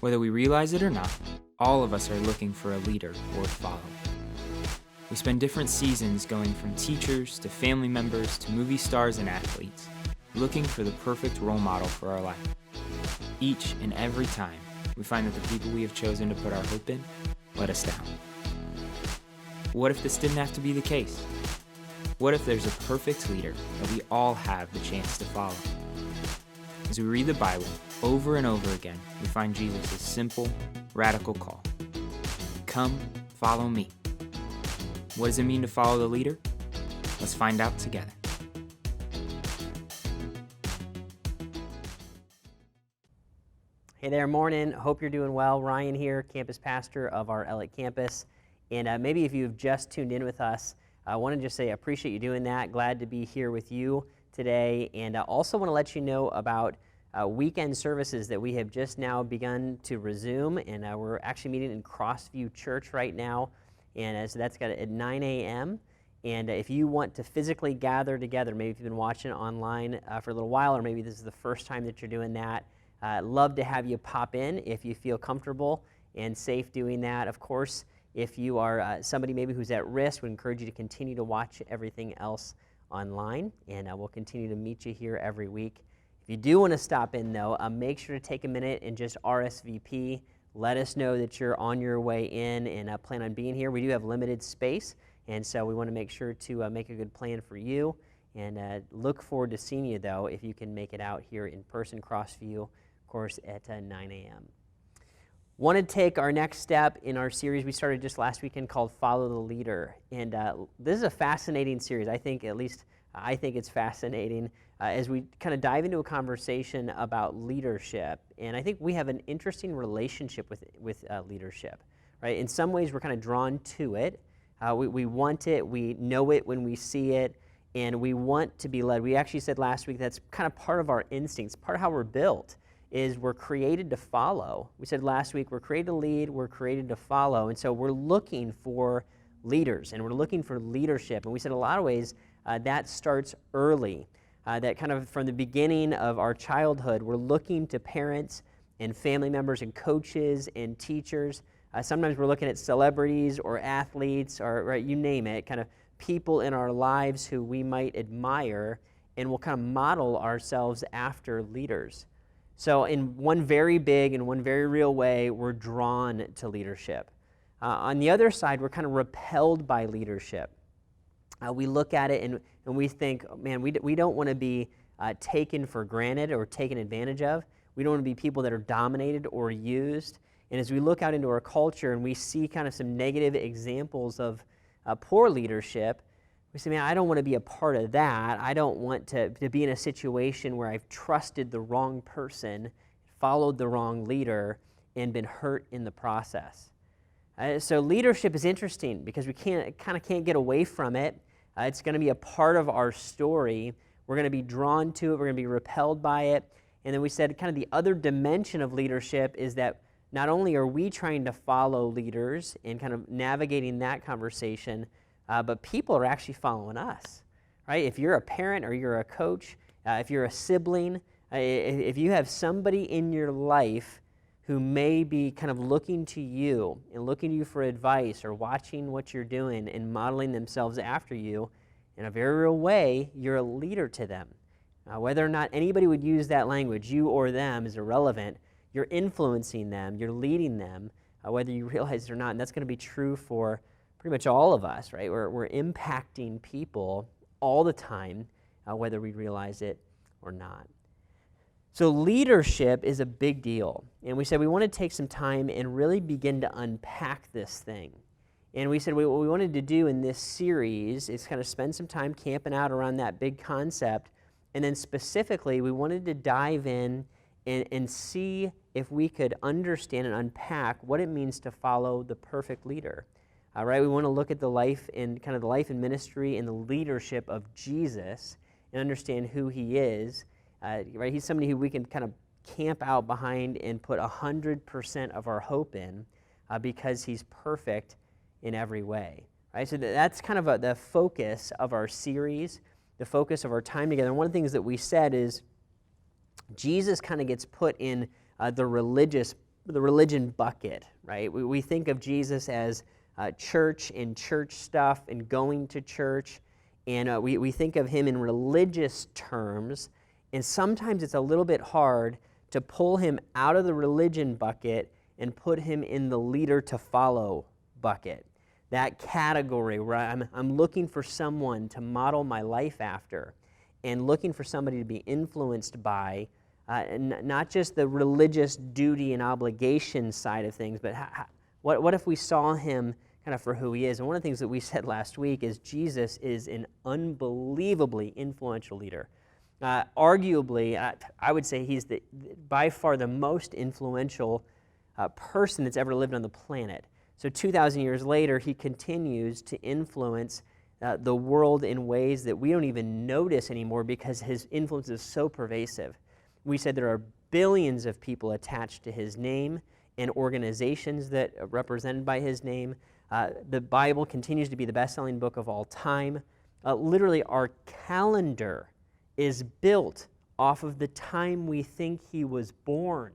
Whether we realize it or not, all of us are looking for a leader or follow. We spend different seasons going from teachers to family members to movie stars and athletes, looking for the perfect role model for our life. Each and every time, we find that the people we have chosen to put our hope in let us down. What if this didn't have to be the case? What if there's a perfect leader that we all have the chance to follow? As we read the Bible over and over again, we find Jesus' simple, radical call. Come, follow me. What does it mean to follow the leader? Let's find out together. Hey there, morning. Hope you're doing well. Ryan here, campus pastor of our Elliott campus. And maybe if you've just tuned in with us, I want to just say I appreciate you doing that. Glad to be here with you today. And I also want to let you know about weekend services that we have just now begun to resume. And we're actually meeting in Crossview Church right now. And so that's got at 9 a.m. And if you want to physically gather together, maybe if you've been watching online for a little while, or maybe this is the first time that you're doing that, love to have you pop in if you feel comfortable and safe doing that. Of course, if you are somebody maybe who's at risk, we encourage you to continue to watch everything else online, and we'll continue to meet you here every week. If you do want to stop in, though, make sure to take a minute and just RSVP. Let us know that you're on your way in and plan on being here. We do have limited space, and so we want to make sure to make a good plan for you, and look forward to seeing you, though, if you can make it out here in person, Crossview, of course, at 9 a.m. Want to take our next step in our series we started just last weekend called Follow the Leader. And this is a fascinating series. I think it's fascinating as we kind of dive into a conversation about leadership. And I think we have an interesting relationship with leadership, right? In some ways, we're kind of drawn to it. We want it. We know it when we see it. And we want to be led. We actually said last week that's kind of part of our instincts, part of how we're built. Is we're created to follow. We said last week we're created to lead, we're created to follow, and so we're looking for leaders, and we're looking for leadership. And we said a lot of ways that starts early, that kind of from the beginning of our childhood, we're looking to parents and family members and coaches and teachers. Sometimes we're looking at celebrities or athletes or right, you name it, kind of people in our lives who we might admire, and we'll kind of model ourselves after leaders. So in one very big and one very real way, we're drawn to leadership. On the other side, we're kind of repelled by leadership. We look at it and we think, man, we don't want to be taken for granted or taken advantage of. We don't want to be people that are dominated or used. And as we look out into our culture and we see kind of some negative examples of poor leadership, we say, man, I don't want to be a part of that. I don't want to be in a situation where I've trusted the wrong person, followed the wrong leader, and been hurt in the process. So leadership is interesting because we can't get away from it. It's going to be a part of our story. We're going to be drawn to it. We're going to be repelled by it. And then we said kind of the other dimension of leadership is that not only are we trying to follow leaders and kind of navigating that conversation, but people are actually following us, right? If you're a parent or you're a coach, if you're a sibling, if you have somebody in your life who may be kind of looking to you and looking to you for advice or watching what you're doing and modeling themselves after you, in a very real way, you're a leader to them. Whether or not anybody would use that language, you or them, is irrelevant. You're influencing them, you're leading them, whether you realize it or not, and that's going to be true for pretty much all of us, right? We're impacting people all the time, whether we realize it or not. So leadership is a big deal. And we said we want to take some time and really begin to unpack this thing. And we said what we wanted to do in this series is kind of spend some time camping out around that big concept. And then specifically, we wanted to dive in and see if we could understand and unpack what it means to follow the perfect leader. Right, we want to look at the life and kind of the life and ministry and the leadership of Jesus and understand who he is. Right, he's somebody who we can kind of camp out behind and put 100% of our hope in because he's perfect in every way. Right, so that's kind of the focus of our series, the focus of our time together. And one of the things that we said is Jesus kind of gets put in the religious the religion bucket, right? We think of Jesus as church and church stuff and going to church, and we think of him in religious terms, and sometimes it's a little bit hard to pull him out of the religion bucket and put him in the leader to follow bucket. That category where I'm looking for someone to model my life after and looking for somebody to be influenced by, not just the religious duty and obligation side of things, but what if we saw him kind of for who he is? And one of the things that we said last week is Jesus is an unbelievably influential leader. Arguably, I would say he's by far the most influential person that's ever lived on the planet. So 2,000 years later, he continues to influence the world in ways that we don't even notice anymore because his influence is so pervasive. We said there are billions of people attached to his name and organizations that are represented by his name. The Bible continues to be the best-selling book of all time. Literally, our calendar is built off of the time we think he was born.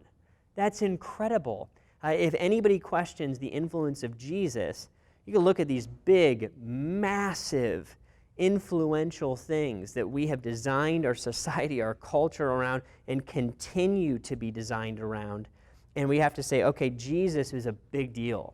That's incredible. If anybody questions the influence of Jesus, you can look at these big, massive, influential things that we have designed our society, our culture around, and continue to be designed around. And we have to say, okay, Jesus is a big deal.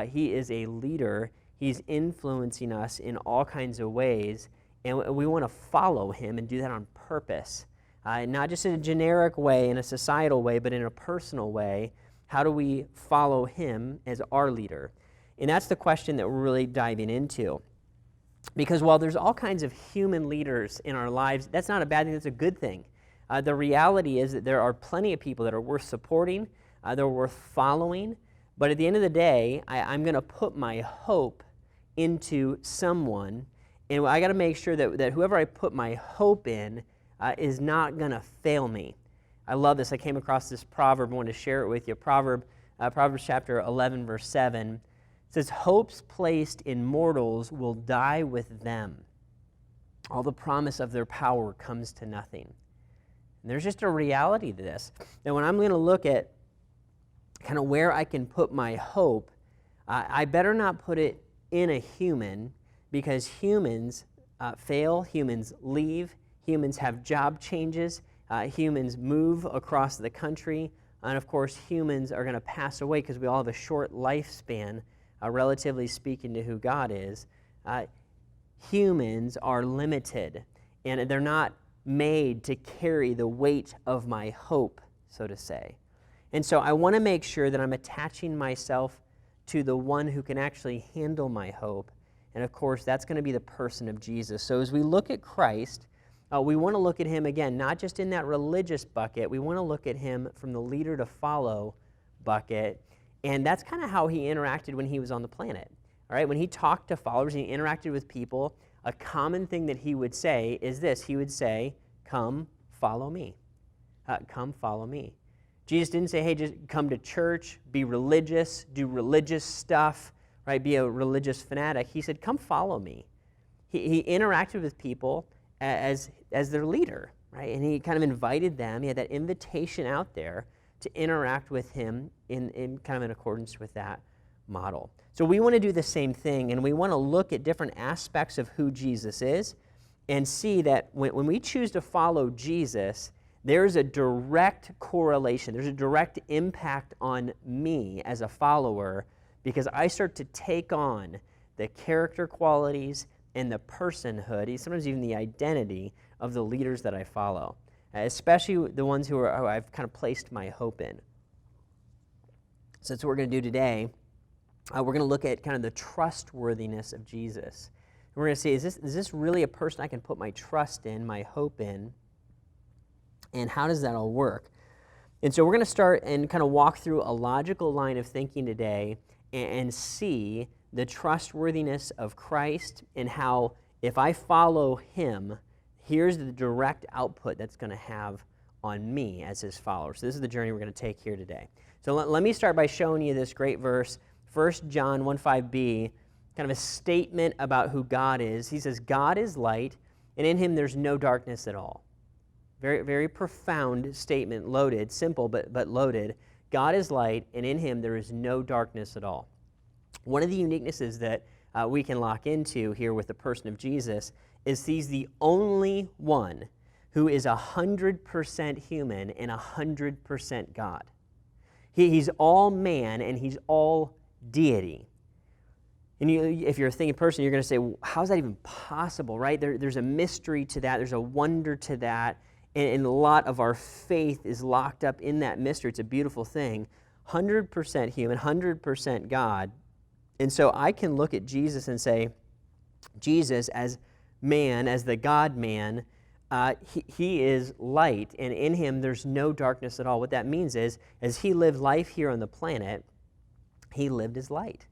He is a leader. He's influencing us in all kinds of ways, and we want to follow him and do that on purpose. Not just in a generic way, in a societal way, but in a personal way. How do we follow him as our leader? And that's the question that we're really diving into. Because while there's all kinds of human leaders in our lives, that's not a bad thing, that's a good thing. The reality is that there are plenty of people that are worth supporting, that are worth following, but at the end of the day, I'm going to put my hope into someone, and I got to make sure that whoever I put my hope in is not going to fail me. I love this. I came across this proverb. I wanted to share it with you. Proverbs chapter 11, verse 7 says, "Hopes placed in mortals will die with them. All the promise of their power comes to nothing." And there's just a reality to this. That when I'm going to look at kind of where I can put my hope, I better not put it in a human, because humans fail, humans leave, humans have job changes, humans move across the country, and of course humans are going to pass away because we all have a short lifespan, relatively speaking to who God is. Humans are limited, and they're not made to carry the weight of my hope, so to say. And so I want to make sure that I'm attaching myself to the one who can actually handle my hope, and of course that's going to be the person of Jesus. So as we look at Christ, we want to look at him, again, not just in that religious bucket. We want to look at him from the leader to follow bucket. And that's kind of how he interacted when he was on the planet. All right, when he talked to followers and he interacted with people, a common thing that he would say is this. He would say, "Come, follow me. Come, follow me." Jesus didn't say, "Hey, just come to church, be religious, do religious stuff, right? Be a religious fanatic." He said, "Come, follow me." He interacted with people as their leader, right? And he kind of invited them. He had that invitation out there to interact with him in kind of in accordance with that model. So we want to do the same thing, and we want to look at different aspects of who Jesus is and see that when we choose to follow Jesus, there's a direct correlation. There's a direct impact on me as a follower, because I start to take on the character qualities and the personhood, sometimes even the identity of the leaders that I follow, especially the ones who I've kind of placed my hope in. So that's what we're going to do today. We're going to look at kind of the trustworthiness of Jesus. And we're going to see, is this really a person I can put my trust in, my hope in? And how does that all work? And so we're going to start and kind of walk through a logical line of thinking today and see the trustworthiness of Christ and how, if I follow him, here's the direct output that's going to have on me as his follower. So this is the journey we're going to take here today. So let me start by showing you this great verse, 1 John 1:5b, kind of a statement about who God is. He says, "God is light, and in him there's no darkness at all." Very, very profound statement, loaded, simple but loaded. God is light, and in him there is no darkness at all. One of the uniquenesses that we can lock into here with the person of Jesus is he's the only one who is 100% human and 100% God. He's all man and he's all deity. And if you're a thinking person, you're going to say, well, how is that even possible, right? There's a mystery to that. There's a wonder to that. And a lot of our faith is locked up in that mystery. It's a beautiful thing. 100% human, 100% God. And so I can look at Jesus and say, Jesus as man, as the God-man, he is light, and in him there's no darkness at all. What that means is, as he lived life here on the planet, he lived as light.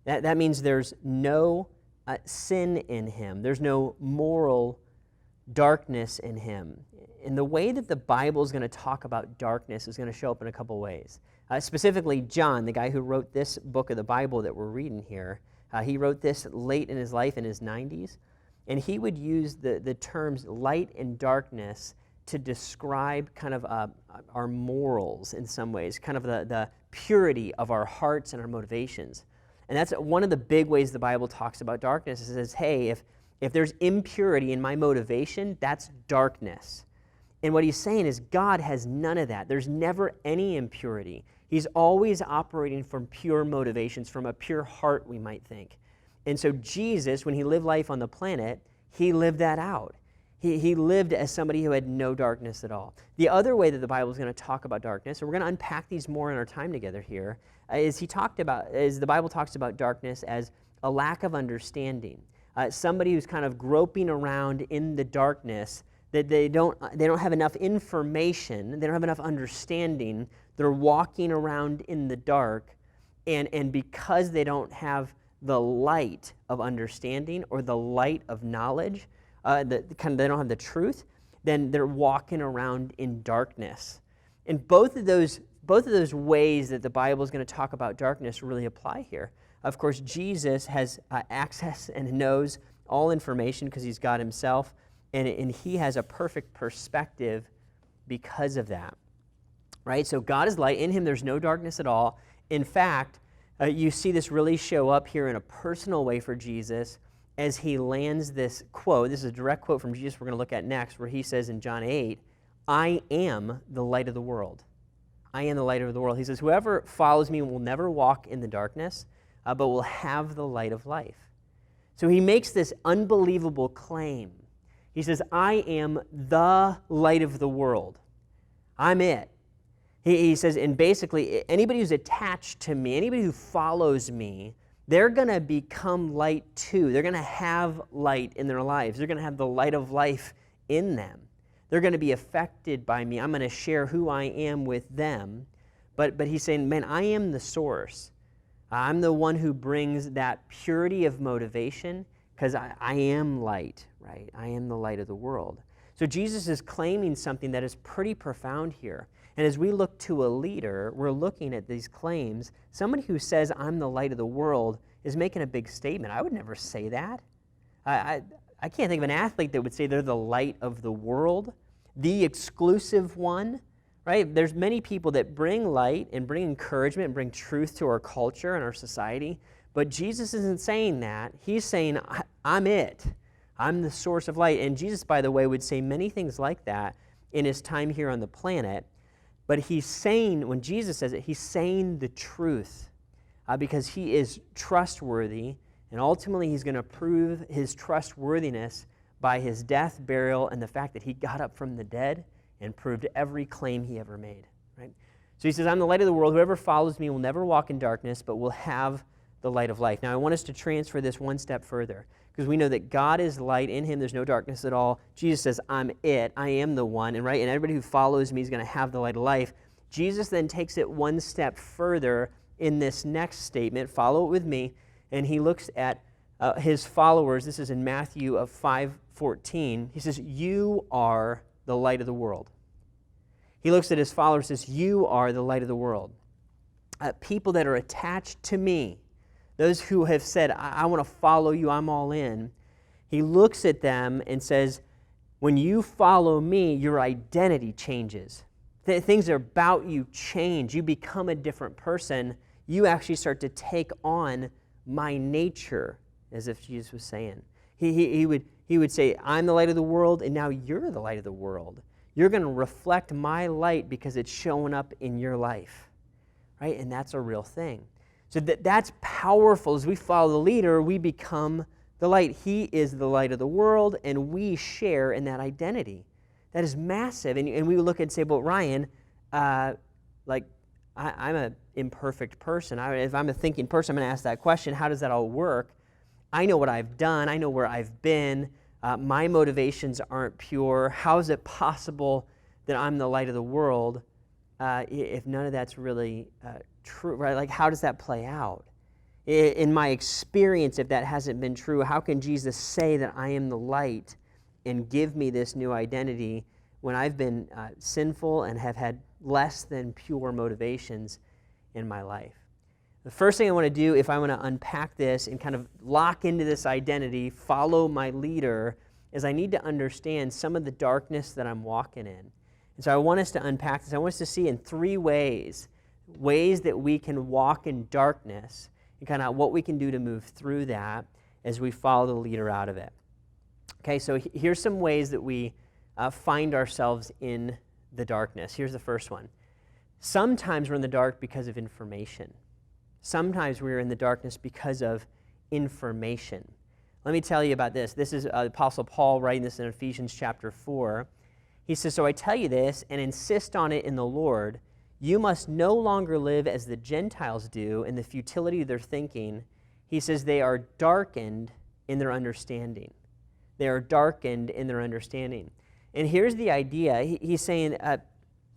That means there's no sin in him. There's no moral darkness in him. And the way that the Bible is going to talk about darkness is going to show up in a couple ways. Specifically, John, the guy who wrote this book of the Bible that we're reading here, he wrote this late in his life, in his 90s, and he would use the terms light and darkness to describe kind of our morals in some ways, kind of the purity of our hearts and our motivations. And that's one of the big ways the Bible talks about darkness. It says, hey, if there's impurity in my motivation, that's darkness. And what he's saying is God has none of that. There's never any impurity. He's always operating from pure motivations, from a pure heart, we might think. And so Jesus, when he lived life on the planet, he lived that out. He lived as somebody who had no darkness at all. The other way that the Bible is going to talk about darkness, and we're going to unpack these more in our time together here, is the Bible talks about darkness as a lack of understanding. Somebody who's kind of groping around in the darkness, that they don't have enough information, they don't have enough understanding. They're walking around in the dark, and because they don't have the light of understanding or the light of knowledge, they don't have the truth, then they're walking around in darkness. And both of those ways that the Bible is going to talk about darkness really apply here. Of course, Jesus has access and knows all information because he's God himself, and he has a perfect perspective because of that. Right? So God is light. In him there's no darkness at all. In fact, you see this really show up here in a personal way for Jesus as he lands this quote. This is a direct quote from Jesus we're going to look at next, where he says in John 8, I am the light of the world. I am the light of the world. He says, whoever follows me will never walk in the darkness, but will have the light of life. So he makes this unbelievable claim. He says, I am the light of the world. I'm it. He says, and basically, anybody who's attached to me, anybody who follows me, they're going to become light too. They're going to have light in their lives. They're going to have the light of life in them. They're going to be affected by me. I'm going to share who I am with them. But he's saying, man, I am the source. I'm the one who brings that purity of motivation because I am light, right? I am the light of the world. So Jesus is claiming something that is pretty profound here. And as we look to a leader, we're looking at these claims. Somebody who says, I'm the light of the world, is making a big statement. I would never say that. I can't think of an athlete that would say they're the light of the world, the exclusive one, right? There's many people that bring light and bring encouragement and bring truth to our culture and our society, but Jesus isn't saying that. He's saying, I'm it. I'm the source of light. And Jesus, by the way, would say many things like that in his time here on the planet. But he's saying, when Jesus says it, he's saying the truth because he is trustworthy, and ultimately he's going to prove his trustworthiness by his death, burial, and the fact that he got up from the dead and proved every claim he ever made. Right? So he says, I'm the light of the world. Whoever follows me will never walk in darkness, but will have the light of life. Now, I want us to transfer this one step further, because we know that God is light. In him there's no darkness at all. Jesus says, I'm it. I am the one. And everybody who follows me is going to have the light of life. Jesus then takes it one step further in this next statement. Follow it with me. And he looks at his followers. This is in Matthew 5:14. He says, you are the light of the world. He looks at his followers and says, you are the light of the world. People that are attached to me, those who have said, I want to follow you, I'm all in. He looks at them and says, when you follow me, your identity changes Things about you change. You become a different person. You actually start to take on my nature, as if Jesus was saying. He would say, I'm the light of the world, and now you're the light of the world. You're going to reflect my light because it's showing up in your life, right? And that's a real thing. So that's powerful. As we follow the leader, we become the light. He is the light of the world, and we share in that identity. That is massive. And we look and say, well, Ryan, I'm an imperfect person. If I'm a thinking person, I'm going to ask that question, how does that all work? I know what I've done. I know where I've been. My motivations aren't pure. How is it possible that I'm the light of the world if none of that's really true, right? Like, how does that play out? In my experience, if that hasn't been true, how can Jesus say that I am the light and give me this new identity when I've been sinful and have had less than pure motivations in my life? The first thing I want to do, if I want to unpack this and kind of lock into this identity, follow my leader, is I need to understand some of the darkness that I'm walking in. And so I want us to unpack this. I want us to see in three ways that we can walk in darkness and kind of what we can do to move through that as we follow the leader out of it. Okay, so here's some ways that we find ourselves in the darkness. Here's the first one. Sometimes we're in the dark because of information. Sometimes we're in the darkness because of information. Let me tell you about this. This is Apostle Paul writing this in Ephesians chapter 4. He says, so I tell you this and insist on it in the Lord. You must no longer live as the Gentiles do in the futility of their thinking. He says they are darkened in their understanding. They are darkened in their understanding. And here's the idea. He's saying,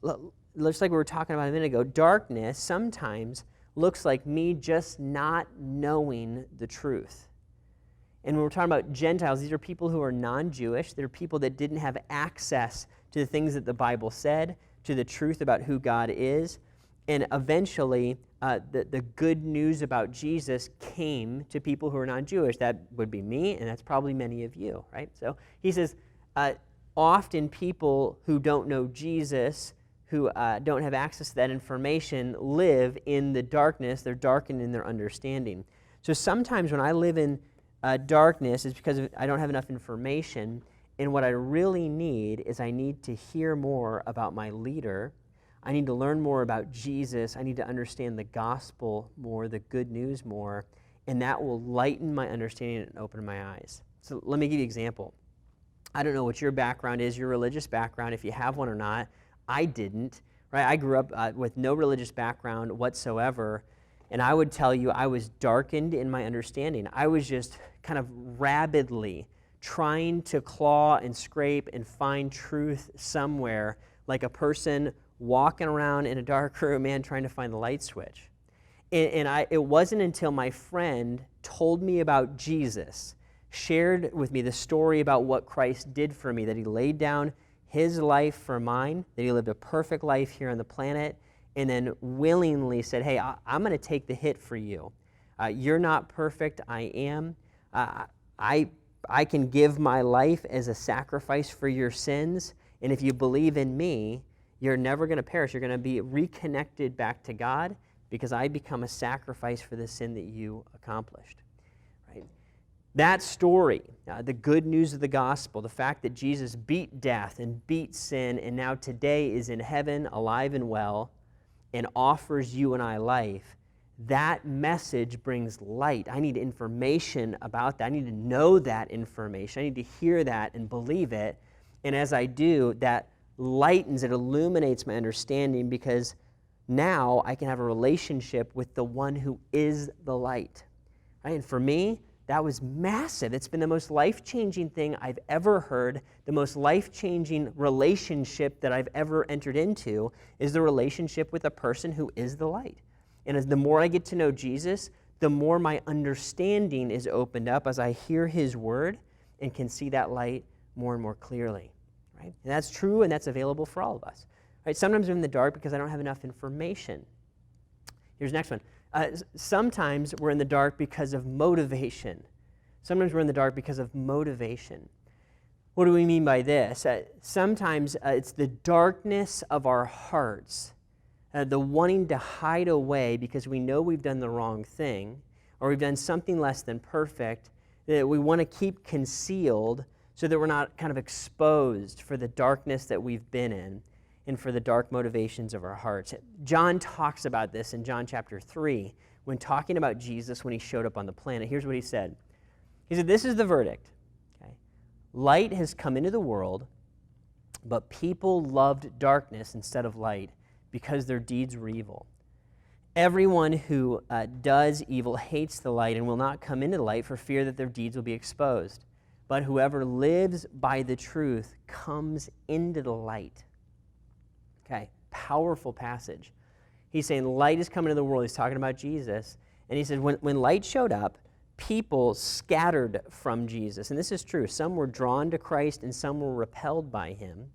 looks like we were talking about a minute ago, darkness sometimes looks like me just not knowing the truth. And when we're talking about Gentiles, these are people who are non-Jewish. They're people that didn't have access to the things that the Bible said, to the truth about who God is. And eventually, the good news about Jesus came to people who are non-Jewish. That would be me, and that's probably many of you, right? So he says, often people who don't know Jesus, who don't have access to that information, live in the darkness. They're darkened in their understanding. So sometimes when I live in darkness, it's because I don't have enough information, and what I really need is I need to hear more about my leader. I need to learn more about Jesus. I need to understand the gospel more, the good news more, and that will lighten my understanding and open my eyes. So let me give you an example. I don't know what your background is, your religious background, if you have one or not. I didn't, right? I grew up with no religious background whatsoever, and I would tell you I was darkened in my understanding. I was just kind of rabidly trying to claw and scrape and find truth somewhere, like a person walking around in a dark room, man, trying to find the light switch. It wasn't until my friend told me about Jesus, shared with me the story about what Christ did for me, that he laid down his life for mine, that he lived a perfect life here on the planet, and then willingly said, hey, I'm going to take the hit for you. You're not perfect, I am. I can give my life as a sacrifice for your sins, and if you believe in me, you're never going to perish. You're going to be reconnected back to God because I become a sacrifice for the sin that you accomplished. Right? That story, the good news of the gospel, the fact that Jesus beat death and beat sin and now today is in heaven, alive and well, and offers you and I life, that message brings light. I need information about that. I need to know that information. I need to hear that and believe it. And as I do, that lightens, it illuminates my understanding because now I can have a relationship with the one who is the light. Right? And for me, that was massive. It's been the most life-changing thing I've ever heard. The most life-changing relationship that I've ever entered into is the relationship with a person who is the light. And as the more I get to know Jesus, the more my understanding is opened up as I hear his word and can see that light more and more clearly. Right? And that's true and that's available for all of us. Right? Sometimes I'm in the dark because I don't have enough information. Here's the next one. Sometimes we're in the dark because of motivation. Sometimes we're in the dark because of motivation. What do we mean by this? Sometimes it's the darkness of our hearts, the wanting to hide away because we know we've done the wrong thing or we've done something less than perfect, that we want to keep concealed so that we're not kind of exposed for the darkness that we've been in and for the dark motivations of our hearts. John talks about this in John chapter 3 when talking about Jesus when he showed up on the planet. Here's what he said. He said, this is the verdict. Okay? Light has come into the world, but people loved darkness instead of light because their deeds were evil. Everyone who does evil hates the light and will not come into the light for fear that their deeds will be exposed. But whoever lives by the truth comes into the light. Okay, powerful passage. He's saying light is coming into the world. He's talking about Jesus. And he said when light showed up, people scattered from Jesus. And this is true. Some were drawn to Christ and some were repelled by him.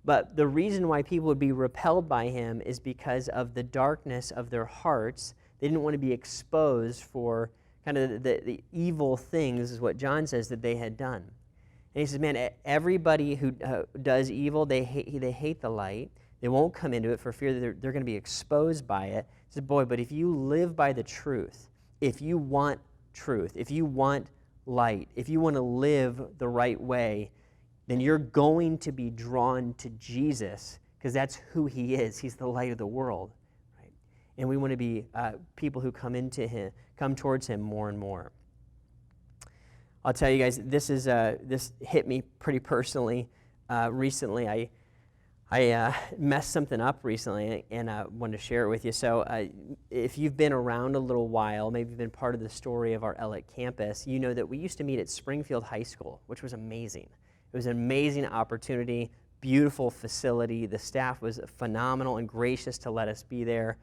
But the reason why people would be repelled by him is because of the darkness of their hearts. They didn't want to be exposed for kind of the evil things, is what John says, that they had done. And he says, man, everybody who does evil, they hate the light. They won't come into it for fear that they're going to be exposed by it. He says, boy, but if you live by the truth, if you want truth, if you want light, if you want to live the right way, then you're going to be drawn to Jesus because that's who he is. He's the light of the world, right? And we want to be people who come towards him more and more. I'll tell you guys, this hit me pretty personally. Recently, I messed something up recently, and I wanted to share it with you. So if you've been around a little while, maybe you've been part of the story of our Elliott campus, you know that we used to meet at Springfield High School, which was amazing. It was an amazing opportunity, beautiful facility. The staff was phenomenal and gracious to let us be there,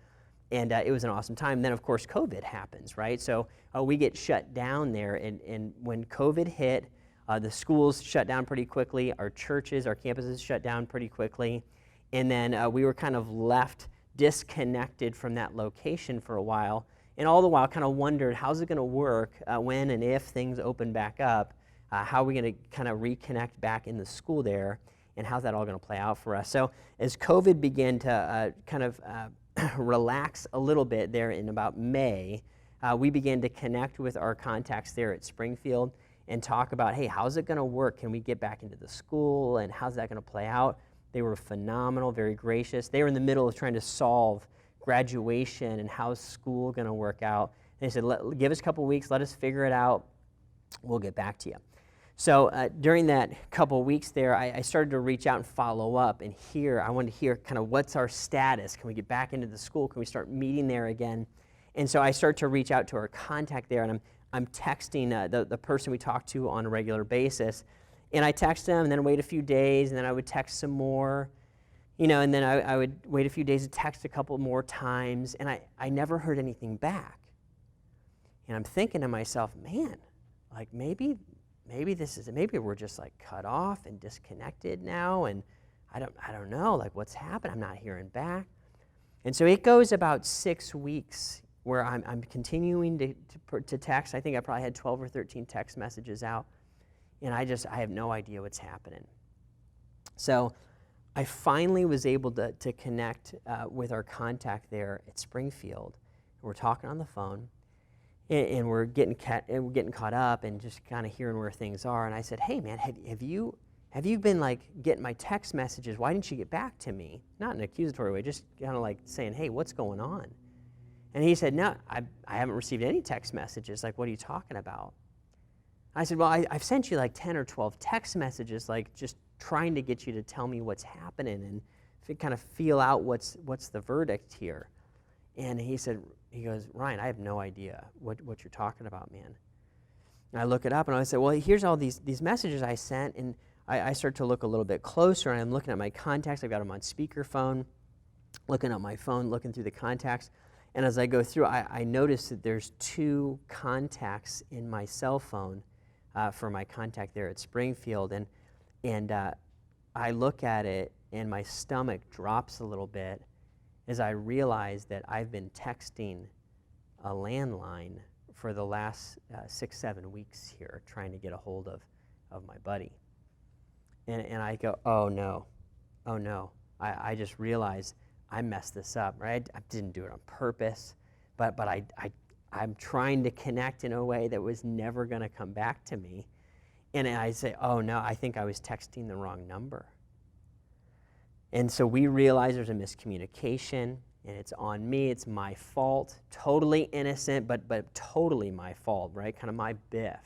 and it was an awesome time. Then, of course, COVID happens, right? So we get shut down there, and when COVID hit, the schools shut down pretty quickly. Our churches, our campuses shut down pretty quickly, and then we were kind of left disconnected from that location for a while, and all the while kind of wondered, how's it going to work when and if things open back up? How are we going to kind of reconnect back in the school there, and how's that all going to play out for us? So as COVID began to kind of relax a little bit there in about May, we began to connect with our contacts there at Springfield and talk about, hey, how's it going to work? Can we get back into the school, and how's that going to play out? They were phenomenal, very gracious. They were in the middle of trying to solve graduation and how's school going to work out. And they said, give us a couple weeks, let us figure it out. We'll get back to you. So during that couple weeks there, I started to reach out and follow up and I wanted to hear kind of what's our status. Can we get back into the school? Can we start meeting there again? And so I start to reach out to our contact there, and I'm texting the person we talk to on a regular basis. And I text them, and then wait a few days, and then I would text some more, and then I would wait a few days and text a couple more times, and I never heard anything back. And I'm thinking to myself, man, like maybe we're just like cut off and disconnected now, and I don't know, like what's happened? I'm not hearing back. And so it goes about 6 weeks where I'm continuing to text. I think I probably had 12 or 13 text messages out, and I have no idea what's happening. So I finally was able to connect with our contact there at Springfield. We're talking on the phone. And we're getting caught up and just kind of hearing where things are. And I said, hey, man, have you been, like, getting my text messages? Why didn't you get back to me? Not in an accusatory way, just kind of like saying, hey, what's going on? And he said, no, I haven't received any text messages. Like, what are you talking about? I said, well, I've sent you like 10 or 12 text messages, like just trying to get you to tell me what's happening and kind of feel out what's the verdict here. And he goes, Ryan, I have no idea what you're talking about, man. And I look it up, and I said, well, here's all these messages I sent, and I start to look a little bit closer, and I'm looking at my contacts. I've got them on speakerphone, looking at my phone, looking through the contacts. And as I go through, I notice that there's 2 contacts in my cell phone for my contact there at Springfield. And I look at it, and my stomach drops a little bit as I realize that I've been texting a landline for the last 6-7 weeks here, trying to get a hold of my buddy. and I go, oh no, I just realized I messed this up, right? I didn't do it on purpose, but I'm trying to connect in a way that was never going to come back to me. And I say, oh no, I think I was texting the wrong number. And so we realize there's a miscommunication, and it's on me, it's my fault, totally innocent, but totally my fault, right? Kind of my biff.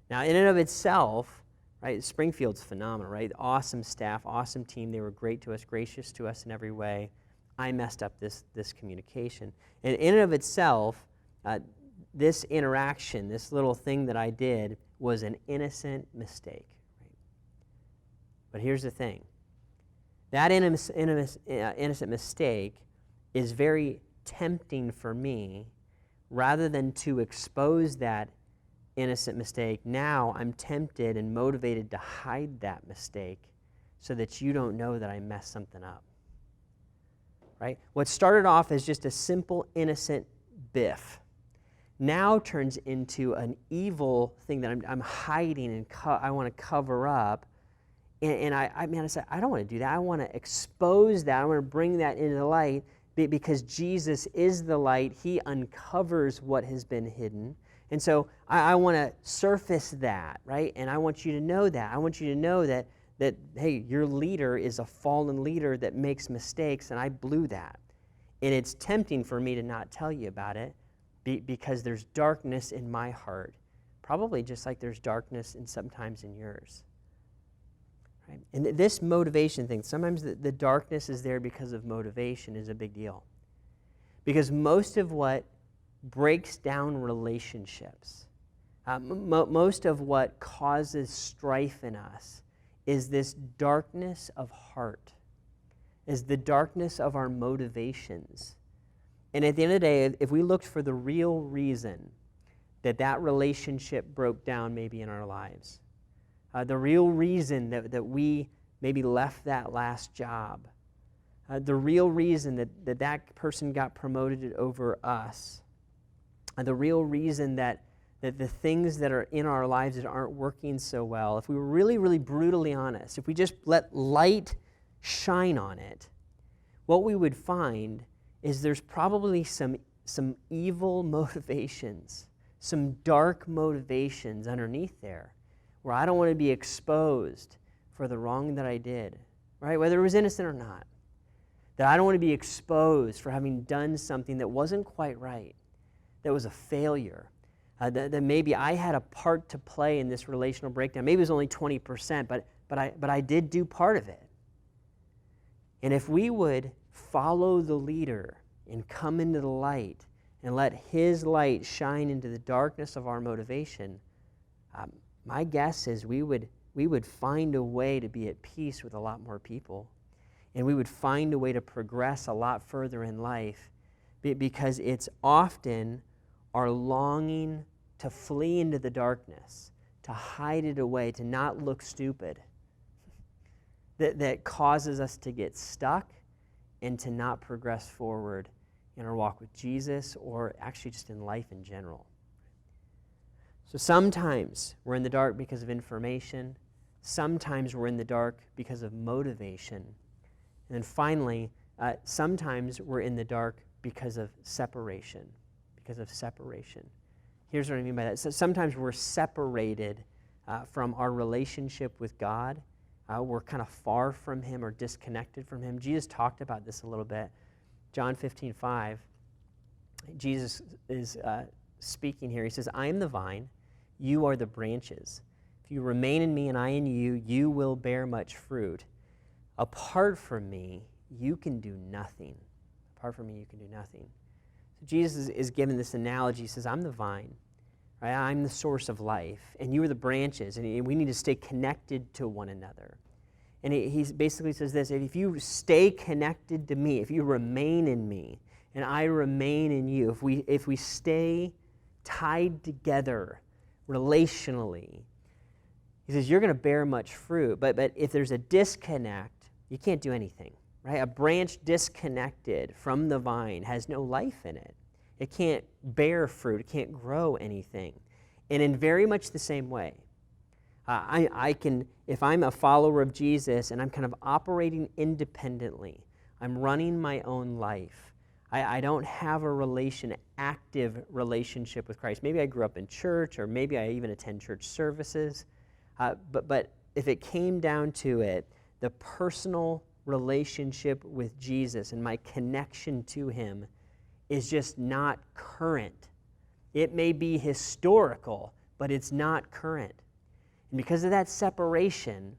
Now, in and of itself, right, Springfield's phenomenal, right? Awesome staff, awesome team. They were great to us, gracious to us in every way. I messed up this communication. And in and of itself, this interaction, this little thing that I did, was an innocent mistake. Right? But here's the thing. That innocent mistake is very tempting for me. Rather than to expose that innocent mistake, now I'm tempted and motivated to hide that mistake so that you don't know that I messed something up. Right? What started off as just a simple, innocent biff now turns into an evil thing that I'm hiding and I want to cover up. And I said, I don't want to do that. I want to expose that. I want to bring that into the light because Jesus is the light. He uncovers what has been hidden. And so I want to surface that, right? And I want you to know that. I want you to know that, hey, your leader is a fallen leader that makes mistakes, and I blew that. And it's tempting for me to not tell you about it because there's darkness in my heart, probably just like there's darkness sometimes in yours. Right? And this motivation thing, sometimes the darkness is there because of motivation is a big deal. Because most of what breaks down relationships, most of what causes strife in us is this darkness of heart, is the darkness of our motivations. And at the end of the day, if we looked for the real reason that relationship broke down maybe in our lives, the real reason that we maybe left that last job, the real reason that person got promoted over us, the real reason that the things that are in our lives that aren't working so well, if we were really, really brutally honest, if we just let light shine on it, what we would find is there's probably some evil motivations, some dark motivations underneath there, where I don't want to be exposed for the wrong that I did, right? Whether it was innocent or not. That I don't want to be exposed for having done something that wasn't quite right, that was a failure, that maybe I had a part to play in this relational breakdown. Maybe it was only 20%, but I did do part of it. And if we would follow the leader and come into the light and let his light shine into the darkness of our motivation, my guess is we would find a way to be at peace with a lot more people, and we would find a way to progress a lot further in life, because it's often our longing to flee into the darkness, to hide it away, to not look stupid, that causes us to get stuck and to not progress forward in our walk with Jesus, or actually just in life in general. So sometimes we're in the dark because of information. Sometimes we're in the dark because of motivation. And then finally, sometimes we're in the dark because of separation. Here's what I mean by that. So sometimes we're separated from our relationship with God. We're kind of far from him or disconnected from him. Jesus talked about this a little bit. John 15:5, Jesus is speaking here. He says, I am the vine, you are the branches. If you remain in me and I in you, you will bear much fruit. Apart from me, you can do nothing. Apart from me, you can do nothing. So Jesus is given this analogy. He says, I'm the vine. Right? I'm the source of life, and you are the branches, and we need to stay connected to one another. And he basically says this: if you stay connected to me, if you remain in me, and I remain in you, if we stay tied together relationally, he says you're going to bear much fruit. But if there's a disconnect, you can't do anything. Right? A branch disconnected from the vine has no life in it. It can't bear fruit. It can't grow anything. And in very much the same way, I can, if I'm a follower of Jesus and I'm kind of operating independently, I'm running my own life. I don't have a active relationship with Christ. Maybe I grew up in church, or maybe I even attend church services. But if it came down to it, the personal relationship with Jesus and my connection to him is just not current. It may be historical, but it's not current. And because of that separation,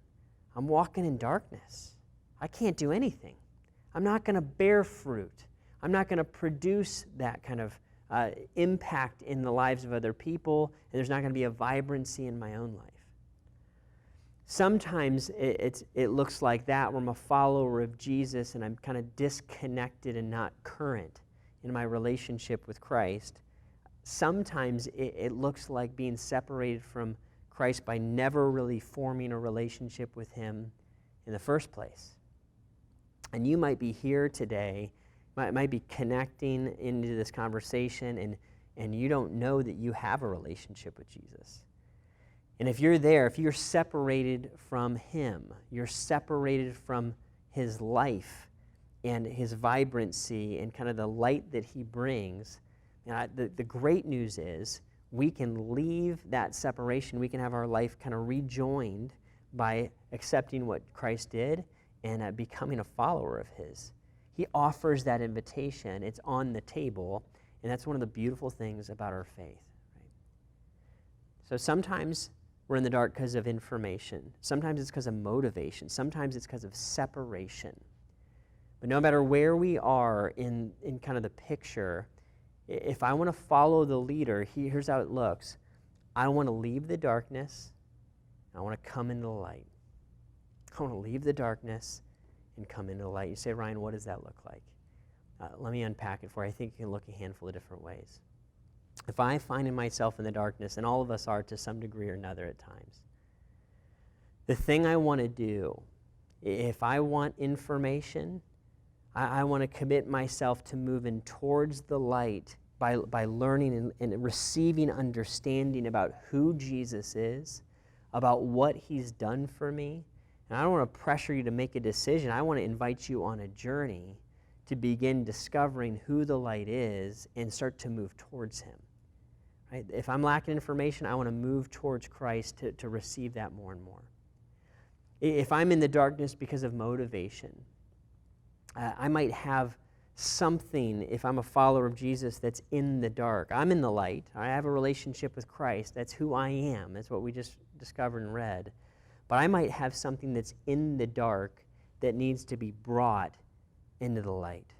I'm walking in darkness. I can't do anything. I'm not going to bear fruit. I'm not going to produce that kind of impact in the lives of other people, and there's not going to be a vibrancy in my own life. Sometimes it looks like that where I'm a follower of Jesus and I'm kind of disconnected and not current in my relationship with Christ. Sometimes it looks like being separated from Christ by never really forming a relationship with him in the first place. And you might be here today, might be connecting into this conversation, and you don't know that you have a relationship with Jesus. And if you're there, if you're separated from him, you're separated from his life and his vibrancy and kind of the light that he brings, the great news is we can leave that separation. We can have our life kind of rejoined by accepting what Christ did and becoming a follower of his. He offers that invitation. It's on the table, and that's one of the beautiful things about our faith. Right? So sometimes we're in the dark because of information. Sometimes it's because of motivation. Sometimes it's because of separation. But no matter where we are in kind of the picture, if I want to follow the leader, here's how it looks. I want to leave the darkness. I want to come into the light. I want to leave the darkness and come into the light. You say, Ryan, what does that look like? Let me unpack it for you. I think it can look a handful of different ways. If I find myself in the darkness, and all of us are to some degree or another at times, the thing I want to do, if I want information, I want to commit myself to moving towards the light by learning and receiving understanding about who Jesus is, about what he's done for me. And I don't want to pressure you to make a decision. I want to invite you on a journey to begin discovering who the light is and start to move towards him. Right? If I'm lacking information, I want to move towards Christ to receive that more and more. If I'm in the darkness because of motivation, I might have something, if I'm a follower of Jesus, that's in the dark. I'm in the light. I have a relationship with Christ. That's who I am. That's what we just discovered and read. But I might have something that's in the dark that needs to be brought into the light.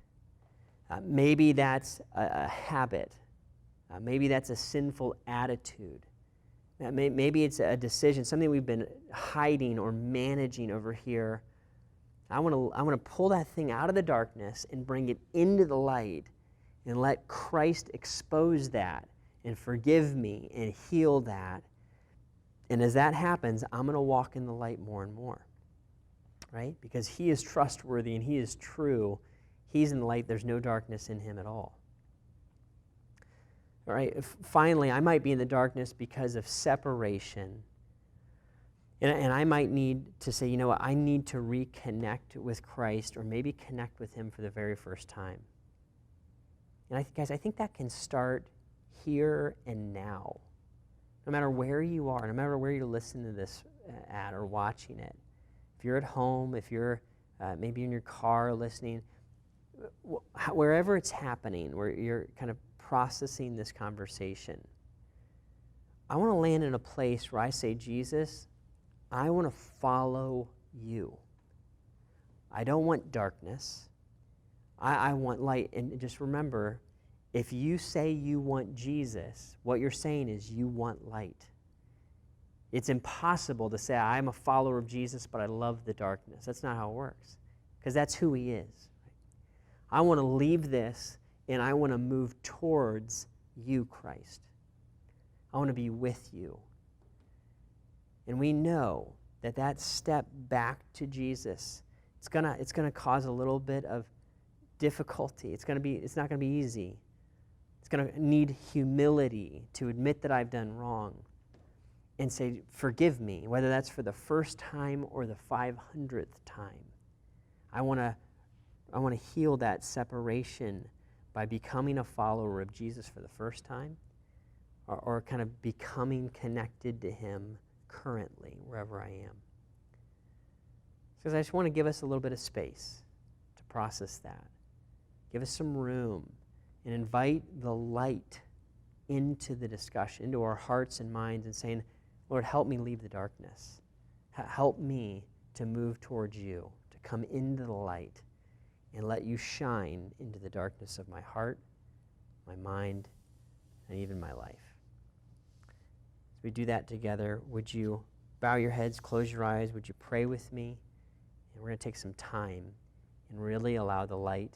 Maybe that's a habit. Maybe that's a sinful attitude. Maybe it's a decision, something we've been hiding or managing over here. I want to pull that thing out of the darkness and bring it into the light and let Christ expose that and forgive me and heal that. And as that happens, I'm going to walk in the light more and more, right? Because he is trustworthy and he is true. He's in the light. There's no darkness in him at all. All right. Finally, I might be in the darkness because of separation. And I might need to say, you know what, I need to reconnect with Christ or maybe connect with him for the very first time. And I think that can start here and now. No matter where you are, no matter where you're listening to this at or watching it. If you're at home, if you're maybe in your car listening, wherever it's happening, where you're kind of processing this conversation, I want to land in a place where I say, Jesus, I want to follow you. I don't want darkness. I want light. And just remember, if you say you want Jesus, what you're saying is you want light. It's impossible to say, I'm a follower of Jesus, but I love the darkness. That's not how it works, because that's who he is. I want to leave this, and I want to move towards you, Christ. I want to be with you. And we know that step back to Jesus, it's gonna cause a little bit of difficulty. It's not gonna be easy. It's gonna need humility to admit that I've done wrong. and say, forgive me, whether that's for the first time or the 500th time. I want to heal that separation by becoming a follower of Jesus for the first time, or kind of becoming connected to him currently, wherever I am. Because I just want to give us a little bit of space to process that. Give us some room and invite the light into the discussion, into our hearts and minds, and saying, Lord, help me leave the darkness. Help me to move towards you, to come into the light and let you shine into the darkness of my heart, my mind, and even my life. As we do that together, would you bow your heads, close your eyes, would you pray with me? And we're going to take some time and really allow the light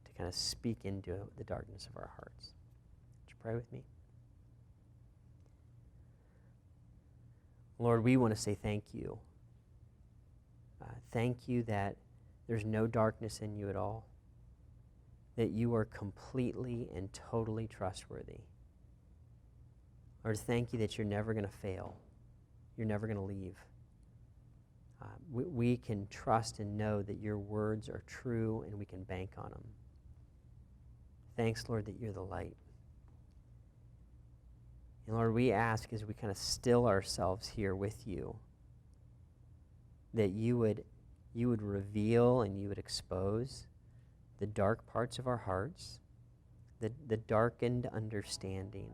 to kind of speak into the darkness of our hearts. Would you pray with me? Lord, we want to say thank you. Thank you that there's no darkness in you at all, that you are completely and totally trustworthy. Lord, thank you that you're never going to fail. You're never going to leave. We can trust and know that your words are true and we can bank on them. Thanks, Lord, that you're the light. And Lord, we ask as we kind of still ourselves here with you, that you would reveal and you would expose the dark parts of our hearts, the darkened understanding,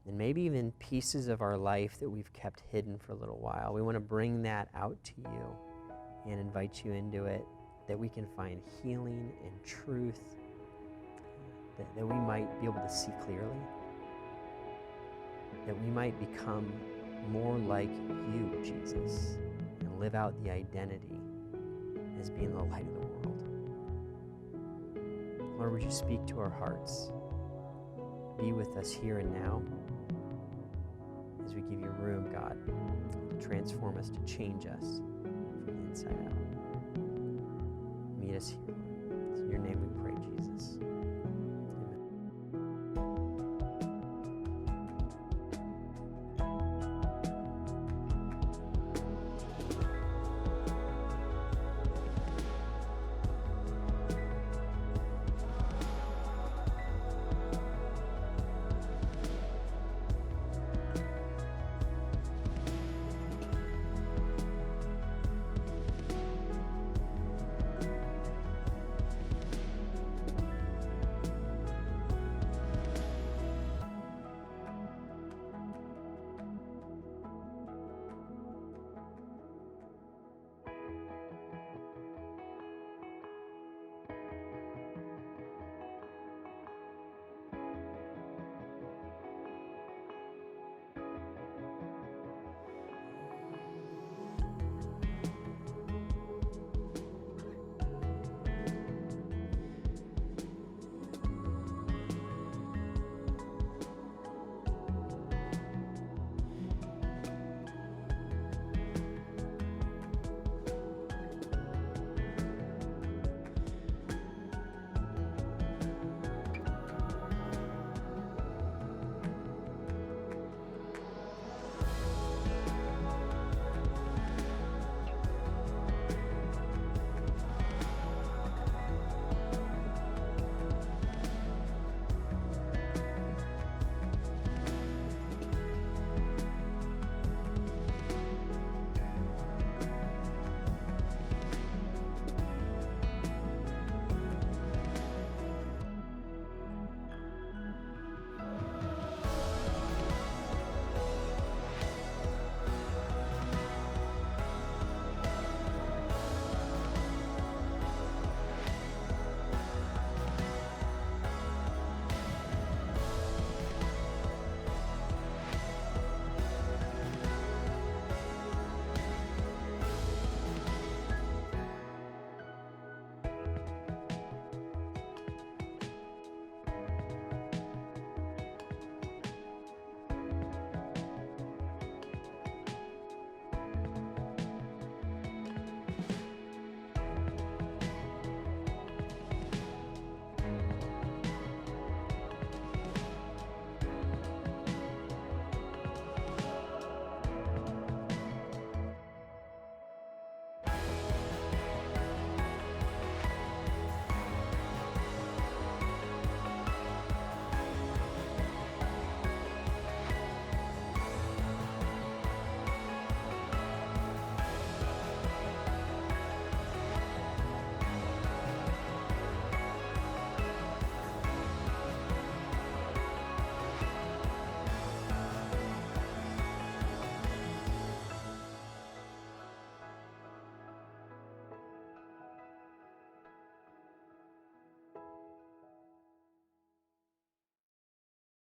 and maybe even pieces of our life that we've kept hidden for a little while. We want to bring that out to you and invite you into it, that we can find healing and truth, that we might be able to see clearly, that we might become more like you, Jesus, and live out the identity as being the light of the world. Lord, would you speak to our hearts? Be with us here and now as we give you room, God, to transform us, to change us from the inside out. Meet us here. It's in your name we pray, Jesus.